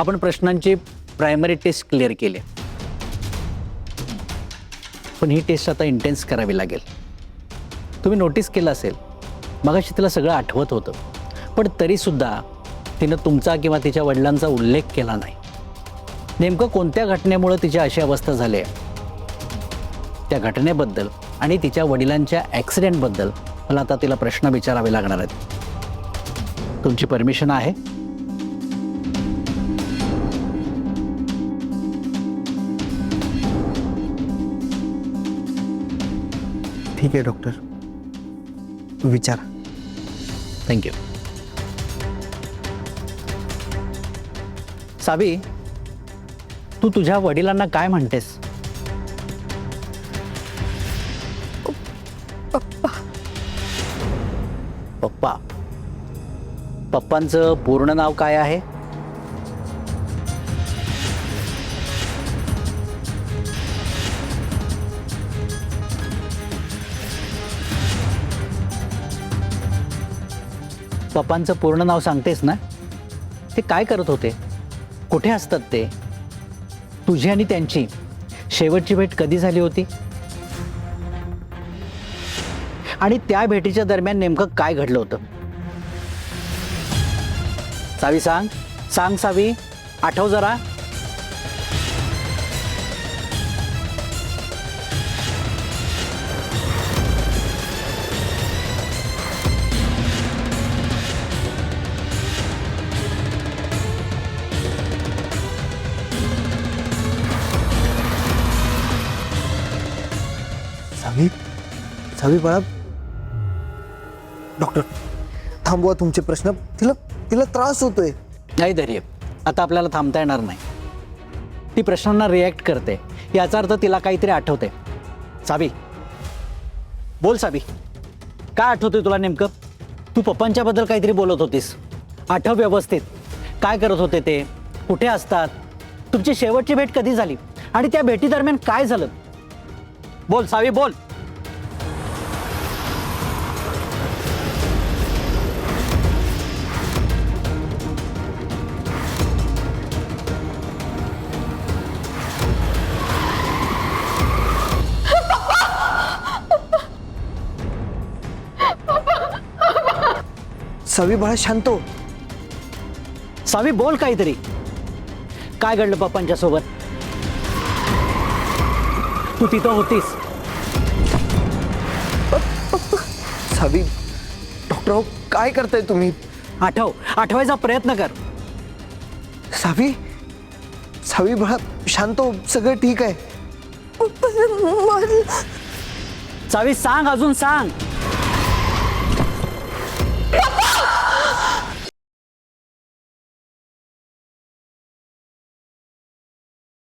आपण प्रश्नांची primary taste clear केली, पण ही टेस्ट आता इंटेन्स करावी लागेल. तुम्ही नोटीस केलं असेल, मगाशी तिला सगळं आठवत होतं, पण तरीसुद्धा तिनं तुमचा किंवा तिच्या वडिलांचा उल्लेख केला नाही. नेमकं कोणत्या घटनेमुळे तिची अशी अवस्था झाली आहे, त्या घटनेबद्दल आणि तिच्या वडिलांच्या ॲक्सिडेंटबद्दल मला आता तिला प्रश्न विचारावे लागणार आहेत. तुमची परमिशन आहे? ठीक आहे डॉक्टर, विचारा. थँक्यू. सावी, तू तुझ्या वडिलांना काय म्हणतेस? पप्पा. पप्पांचं पूर्ण नाव काय आहे? पप्पांचं पूर्ण नाव सांगतेस ना? ते काय करत होते, कुठे असतात ते? तुझी आणि त्यांची शेवटची भेट कधी झाली होती, आणि त्या भेटीच्या दरम्यान नेमकं काय घडलं होतं? सावी सांग, सांग सावी, आठव जरा. सावी, सावी बाळा, डॉक्टर थांबवा तुमचे प्रश्न. तिला तिला त्रास होतोय. नाही धैर्य, आता आपल्याला थांबता येणार नाही. ती प्रश्नांना रिॲक्ट करते, याचा अर्थ तिला काहीतरी आठवते. सावी बोल. सावी, काय आठवतंय तुला नेमकं? तू पप्पांच्याबद्दल काहीतरी बोलत होतीस, आठव व्यवस्थित. काय करत होते ते, कुठे असतात, तुमची शेवटची भेट कधी झाली, आणि त्या भेटीदरम्यान काय झालं? बोल सावी, बोल. सावी बाळा, शांत हो. सावी बोल काहीतरी. काय घडलं पप्पांच्या सोबत? तू तिथं होतीस? सावी, डॉक्टर हो, काय करताय तुम्ही? आठवायचा प्रयत्न कर. सावी, सावी बाळा, शांत हो, सगळं ठीक आहे. सावी सांग, अजून सांग.